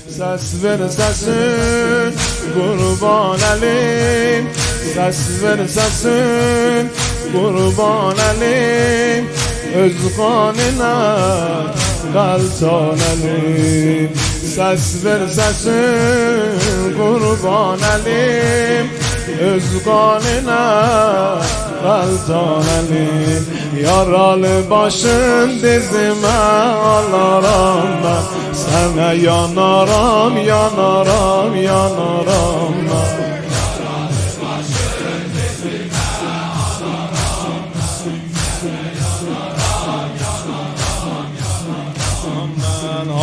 Ses ver sesin kurban elin, ses ver sesin kurban elin, öz kanına kaltan elin. Ses ver sesin kurban elin, öz kanına kaltan elin. Yaralı başın dizime alaram ben, sana yanaram, yanaram, yanaram ben.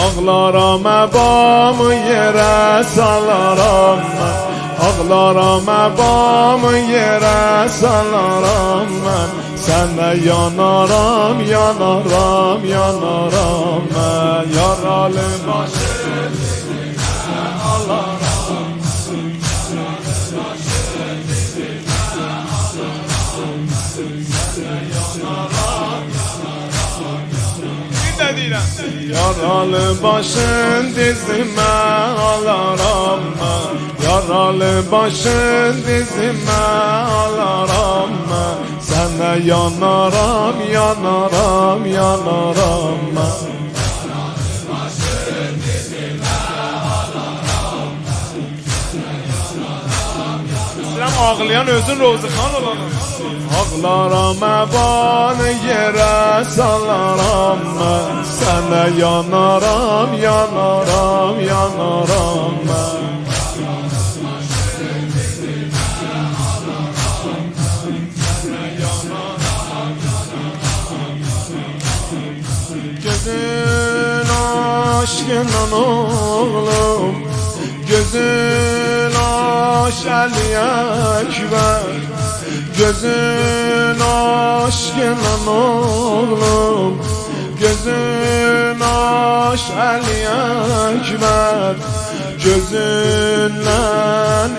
Ağlaram ebamı yere salaram ben, ağlaram ebamı yere salaram ben. Sana yanaram, yanaram, yanaram ben. Yaralı başın dizime alaram, yaralı başın dizime alaram ben, yaralı başın dizime alaram ben. Sana yanaram, yanaram, yanaram ben. Ağlayan özün Rozikan olanı. Ağlaram ebanı yere salaram ben, sana yanaram, yanaram, yanaram ben. Gözün aşkından oğlum, gözün aşk Ali Ekber, gözün aşkından oğlum, gözün aşk Ali Ekber. Gözünle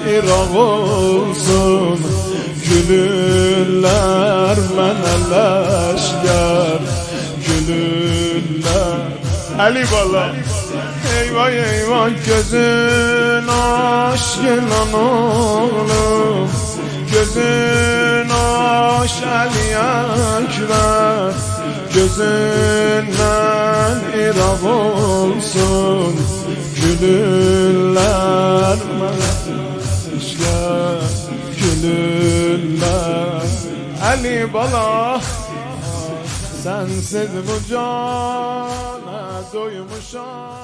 İraq olsun, gülürler mənə leşker, gülürler Ali bala. Eyvah eyvah gözün aşkından oğlum, gözün aşk Ali Ekber. Gözünden İraq olsun, gülürler mənə, gülürler Ali bala. Sensiz bu cana doymuşam.